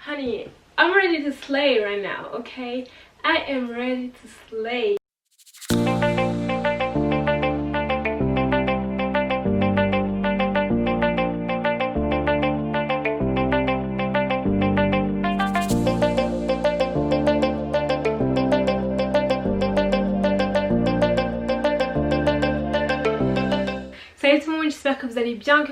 Honey, I'm ready to slay right now, okay? I am ready to slay. Salut tout le monde, j'espère que vous allez bien,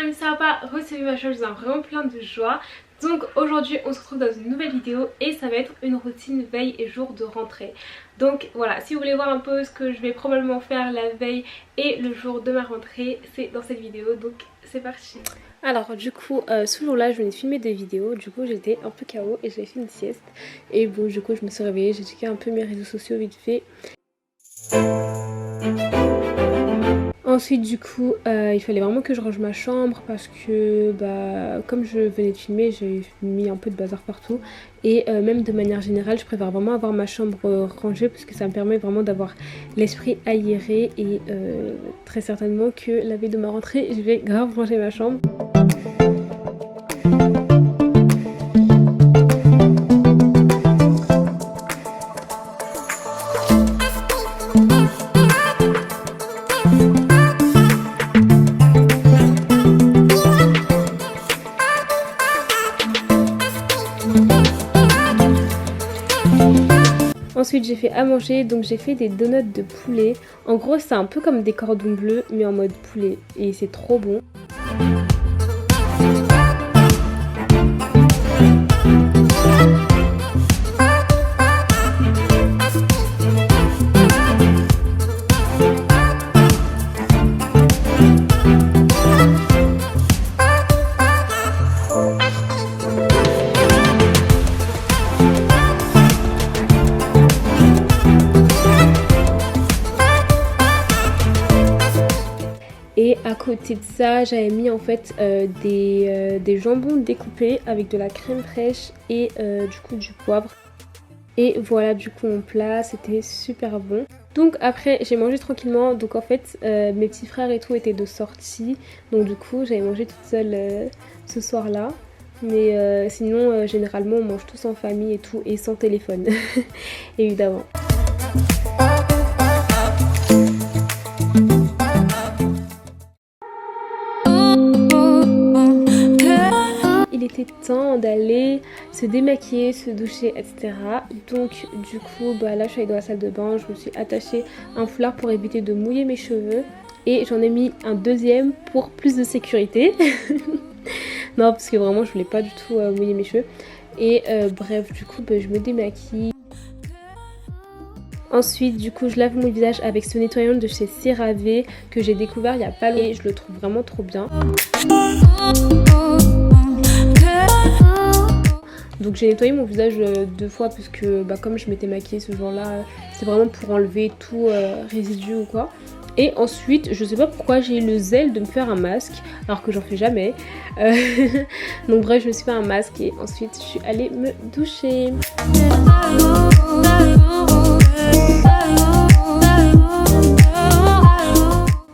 mais ça va pas, recevez ma chose, je vous ai vraiment plein de joie. Donc aujourd'hui on se retrouve dans une nouvelle vidéo et ça va être une routine veille et jour de rentrée. Donc voilà, si vous voulez voir un peu ce que je vais probablement faire la veille et le jour de ma rentrée, c'est dans cette vidéo, donc c'est parti. Alors du coup ce jour là je venais de filmer des vidéos, du coup j'étais un peu KO et j'avais fait une sieste. Et bon du coup je me suis réveillée, j'ai checké un peu mes réseaux sociaux vite fait. Ensuite du coup il fallait vraiment que je range ma chambre parce que comme je venais de filmer j'ai mis un peu de bazar partout. Et même de manière générale je préfère vraiment avoir ma chambre rangée parce que ça me permet vraiment d'avoir l'esprit aéré. Et très certainement que la veille de ma rentrée je vais grave ranger ma chambre. Ensuite j'ai fait à manger, donc j'ai fait des donuts de poulet. En gros c'est un peu comme des cordons bleus mais en mode poulet et c'est trop bon. Et à côté de ça, j'avais mis en fait des jambons découpés avec de la crème fraîche et du coup du poivre. Et voilà du coup mon plat, c'était super bon. Donc après j'ai mangé tranquillement, donc en fait mes petits frères et tout étaient de sortie. Donc du coup j'avais mangé toute seule ce soir là. Mais sinon généralement on mange tous en famille et tout et sans téléphone évidemment. Il était temps d'aller se démaquiller, se doucher, etc. Donc du coup là je suis allée dans la salle de bain, je me suis attachée un foulard pour éviter de mouiller mes cheveux. Et j'en ai mis un deuxième pour plus de sécurité. Non parce que vraiment je voulais pas du tout mouiller mes cheveux. Et bref du coup je me démaquille. Ensuite du coup je lave mon visage avec ce nettoyant de chez CeraVe que j'ai découvert il y a pas longtemps et je le trouve vraiment trop bien. Donc j'ai nettoyé mon visage 2 fois parce que comme je m'étais maquillée ce jour-là, c'est vraiment pour enlever tout résidu ou quoi. Et ensuite, je sais pas pourquoi j'ai eu le zèle de me faire un masque alors que j'en fais jamais. Donc bref, je me suis fait un masque et ensuite je suis allée me doucher.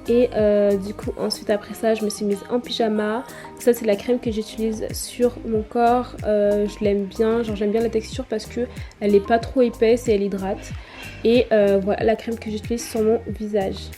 Et du coup ensuite après ça je me suis mise en pyjama. Ça c'est la crème que j'utilise sur mon corps. Je l'aime bien, genre j'aime bien la texture parce que elle est pas trop épaisse et elle hydrate. Et voilà la crème que j'utilise sur mon visage.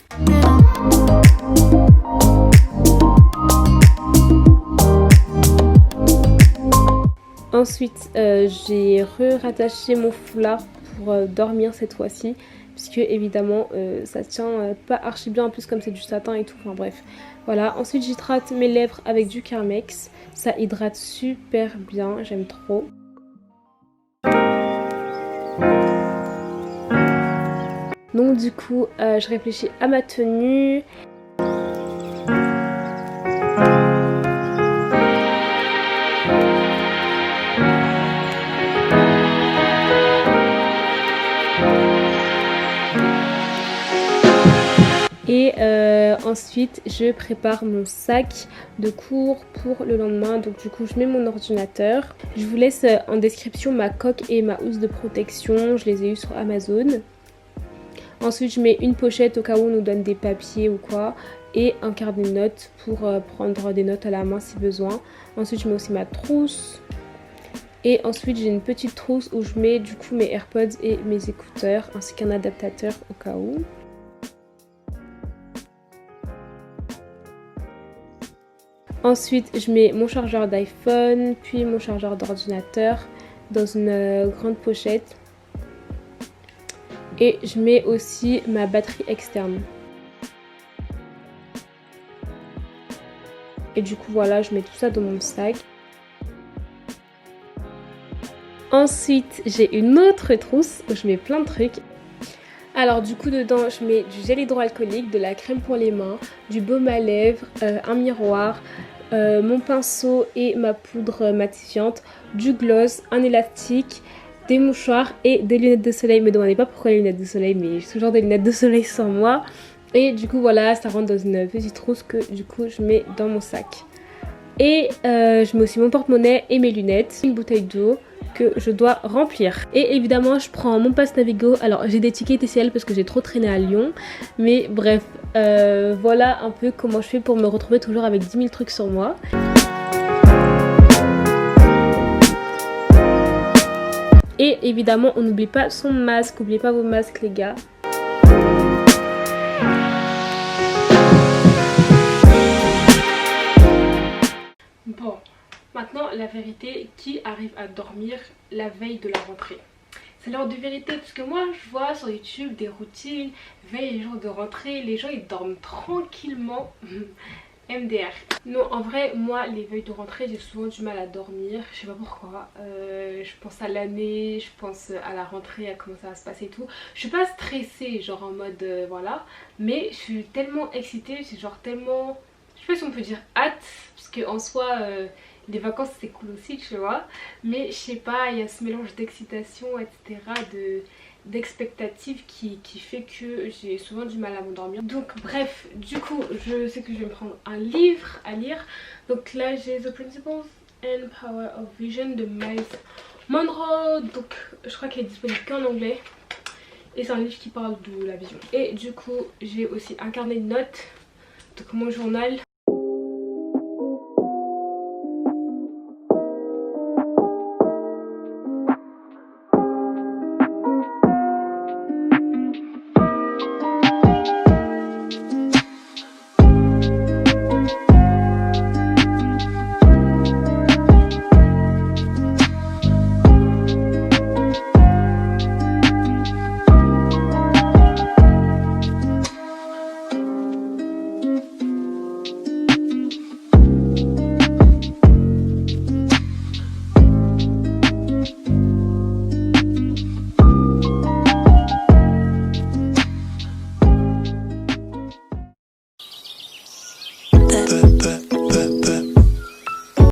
Ensuite j'ai rattaché mon foulard pour dormir cette fois-ci. Puisque évidemment ça tient pas archi bien en plus comme c'est du satin et tout, enfin bref. Voilà, ensuite j'hydrate mes lèvres avec du Carmex. Ça hydrate super bien, j'aime trop. Donc du coup je réfléchis à ma tenue. Et ensuite je prépare mon sac de cours pour le lendemain. Donc du coup je mets mon ordinateur. Je vous laisse en description ma coque et ma housse de protection. Je les ai eues sur Amazon. Ensuite je mets une pochette au cas où on nous donne des papiers ou quoi. Et un carnet de notes pour prendre des notes à la main si besoin. Ensuite je mets aussi ma trousse. Et ensuite j'ai une petite trousse où je mets du coup mes AirPods et mes écouteurs ainsi qu'un adaptateur au cas où. Ensuite je mets mon chargeur d'iPhone puis mon chargeur d'ordinateur dans une grande pochette. Et je mets aussi ma batterie externe. Et du coup voilà, je mets tout ça dans mon sac. Ensuite j'ai une autre trousse où je mets plein de trucs. Alors du coup dedans je mets du gel hydroalcoolique, de la crème pour les mains, du baume à lèvres, un miroir, mon pinceau et ma poudre matifiante, du gloss, un élastique, des mouchoirs et des lunettes de soleil. Me demandez pas pourquoi les lunettes de soleil, mais j'ai toujours des lunettes de soleil sur moi. Et du coup voilà, ça rentre dans une petite trousse que du coup je mets dans mon sac. Et je mets aussi mon porte-monnaie et mes lunettes, une bouteille d'eau que je dois remplir. Et évidemment je prends mon pass Navigo. Alors j'ai des tickets TCL parce que j'ai trop traîné à Lyon. Mais bref, voilà un peu comment je fais pour me retrouver toujours avec 10 000 trucs sur moi. Et évidemment on n'oublie pas son masque, n'oubliez pas vos masques les gars. Bon, maintenant la vérité, qui arrive à dormir la veille de la rentrée? C'est l'heure de vérité parce que moi je vois sur YouTube des routines, veille et jour de rentrée, les gens ils dorment tranquillement. MDR. Non en vrai moi les veilles de rentrée j'ai souvent du mal à dormir, je sais pas pourquoi. Je pense à l'année, je pense à la rentrée, à comment ça va se passer et tout. Je suis pas stressée genre en mode voilà, mais je suis tellement excitée, c'est genre tellement, je sais pas si on peut dire hâte, parce que en soi les vacances c'est cool aussi tu vois, mais je sais pas, il y a ce mélange d'excitation etc, d'expectative qui fait que j'ai souvent du mal à m'endormir. Donc bref, du coup je sais que je vais me prendre un livre à lire. Donc là j'ai The Principles and Power of Vision de Miles Monroe. Donc je crois qu'elle est disponible qu'en anglais et c'est un livre qui parle de la vision. Et du coup j'ai aussi un carnet de notes, donc mon journal.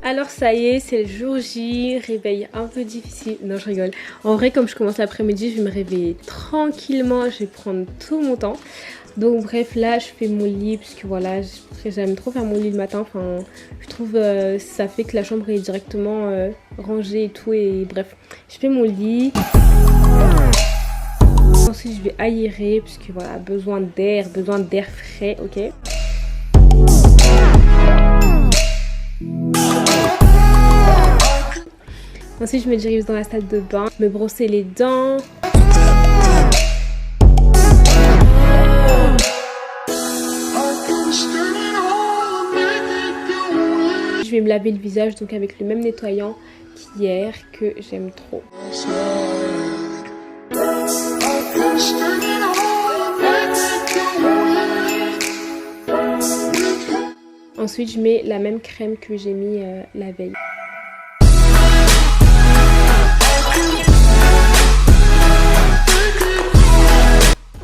Alors ça y est, c'est le jour J, réveil un peu difficile, non je rigole. En vrai comme je commence l'après-midi, je vais me réveiller tranquillement, je vais prendre tout mon temps. Donc bref là je fais mon lit parce que voilà, j'aime trop faire mon lit le matin, enfin je trouve ça fait que la chambre est directement rangée et tout et bref. Je fais mon lit. Ensuite je vais aérer parce que voilà, besoin d'air frais, ok. Ensuite je me dirige dans la salle de bain, me brosser les dents. Je vais me laver le visage donc avec le même nettoyant qu'hier que j'aime trop. Ensuite je mets la même crème que j'ai mis la veille.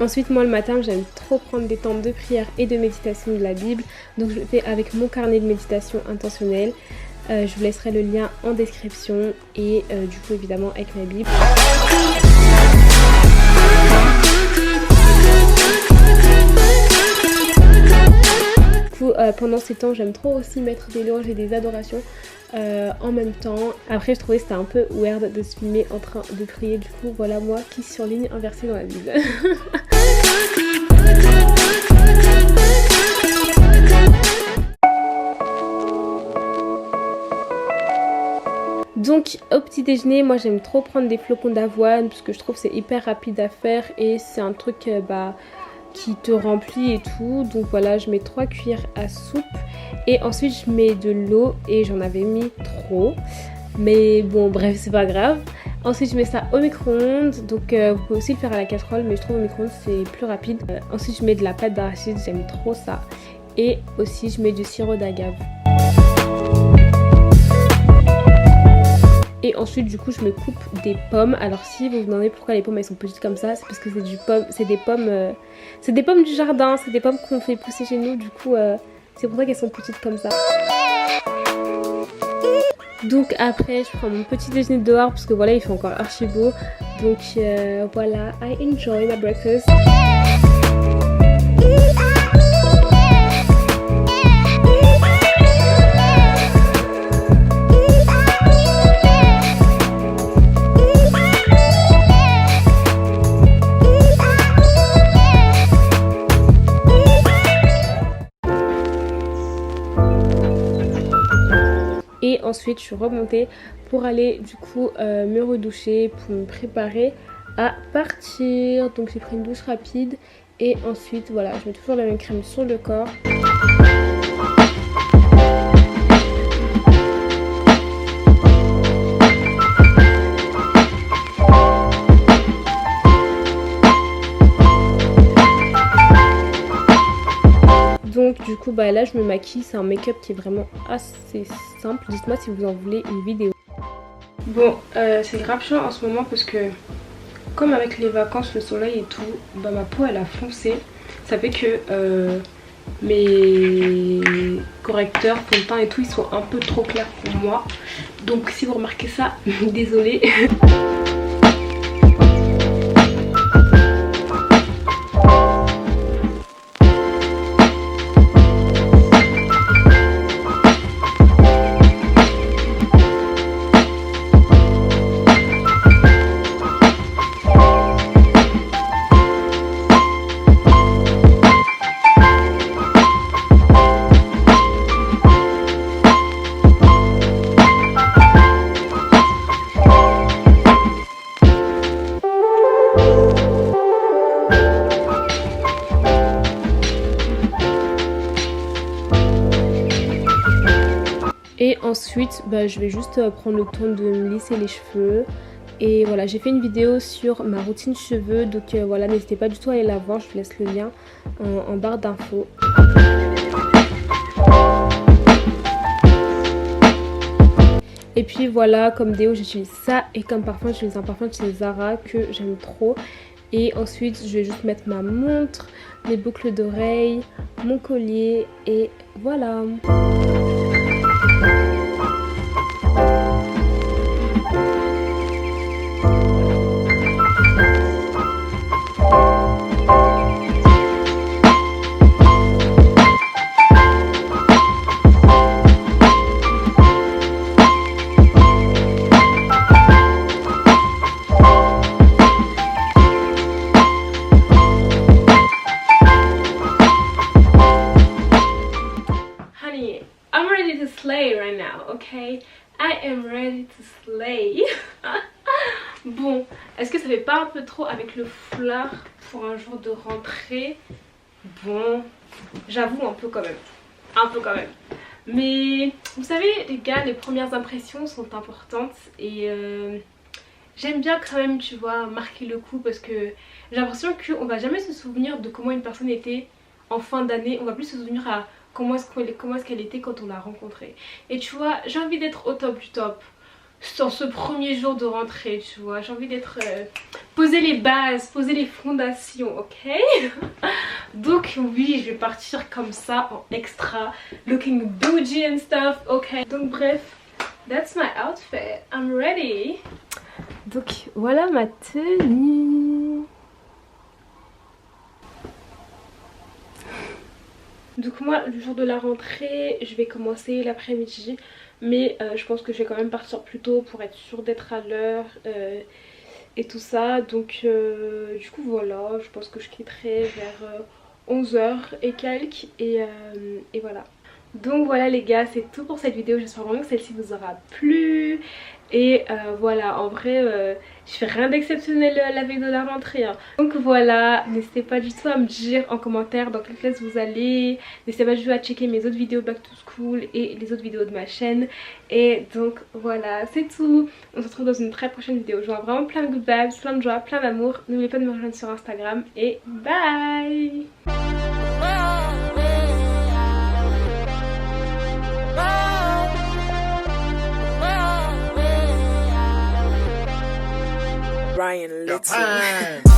Ensuite moi le matin j'aime trop prendre des temps de prière et de méditation de la Bible. Donc je le fais avec mon carnet de méditation intentionnelle. Je vous laisserai le lien en description et du coup évidemment avec ma Bible. Pendant ces temps j'aime trop aussi mettre des louanges et des adorations en même temps. Après je trouvais que c'était un peu weird de se filmer en train de prier, du coup voilà moi qui surligne un verset dans la Bible. Donc au petit déjeuner, moi j'aime trop prendre des flocons d'avoine parce que je trouve que c'est hyper rapide à faire et c'est un truc qui te remplit et tout. Donc voilà, je mets 3 cuillères à soupe et ensuite je mets de l'eau et j'en avais mis trop. Mais bon bref, c'est pas grave. Ensuite je mets ça au micro-ondes, donc vous pouvez aussi le faire à la casserole mais je trouve au micro-ondes c'est plus rapide. Ensuite je mets de la pâte d'arachide, j'aime trop ça. Et aussi je mets du sirop d'agave. Et ensuite du coup je me coupe des pommes. Alors si vous vous demandez pourquoi les pommes elles sont petites comme ça, c'est parce que c'est des pommes du jardin, c'est des pommes qu'on fait pousser chez nous, du coup c'est pour ça qu'elles sont petites comme ça. Donc après je prends mon petit déjeuner dehors parce que voilà il fait encore archi beau. Donc voilà, I enjoy my breakfast. Et ensuite je suis remontée pour aller du coup me redoucher pour me préparer à partir. Donc j'ai pris une douche rapide et ensuite voilà, je mets toujours la même crème sur le corps. Donc du coup là je me maquille, c'est un make-up qui est vraiment assez simple. Dites-moi si vous en voulez une vidéo. Bon c'est grave chaud en ce moment parce que comme avec les vacances, le soleil et tout, ma peau elle a foncé. Ça fait que mes correcteurs pour le teint et tout ils sont un peu trop clairs pour moi. Donc si vous remarquez ça, désolée. Et ensuite je vais juste prendre le temps de me lisser les cheveux. Et voilà, j'ai fait une vidéo sur ma routine cheveux. Donc voilà, n'hésitez pas du tout à aller la voir. Je vous laisse le lien en barre d'infos. Et puis voilà, comme déo j'utilise ça. Et comme parfum j'utilise un parfum de chez Zara que j'aime trop. Et ensuite je vais juste mettre ma montre, mes boucles d'oreilles, mon collier et voilà. I'm ready to slay right now, okay? I am ready to slay. Bon, est-ce que ça fait pas un peu trop avec le foulard pour un jour de rentrée? Bon, j'avoue un peu quand même. Un peu quand même. Mais vous savez les gars, les premières impressions sont importantes et j'aime bien quand même, tu vois, marquer le coup parce que j'ai l'impression qu'on va jamais se souvenir de comment une personne était en fin d'année. On va plus se souvenir à comment est-ce qu'elle était quand on l'a rencontrée. Et tu vois, j'ai envie d'être au top du top dans ce premier jour de rentrée, tu vois. J'ai envie d'être poser les bases, poser les fondations, ok? Donc oui, je vais partir comme ça en extra, looking bougie and stuff, ok? Donc bref, that's my outfit, I'm ready. Donc voilà ma tenue. Donc moi le jour de la rentrée je vais commencer l'après-midi, mais je pense que je vais quand même partir plus tôt pour être sûre d'être à l'heure et tout ça. Donc du coup voilà, je pense que je quitterai vers 11 h et quelques et voilà. Donc voilà les gars, c'est tout pour cette vidéo, j'espère vraiment que celle-ci vous aura plu. Et voilà, en vrai, je fais rien d'exceptionnel la veille de la rentrée, hein. Donc voilà, n'hésitez pas du tout à me dire en commentaire dans quelle classe vous allez. N'hésitez pas du tout à checker mes autres vidéos back to school et les autres vidéos de ma chaîne. Et donc voilà, c'est tout. On se retrouve dans une très prochaine vidéo. Je vous envoie vraiment plein de good vibes, plein de joie, plein d'amour. N'oubliez pas de me rejoindre sur Instagram et bye. Ryan Little.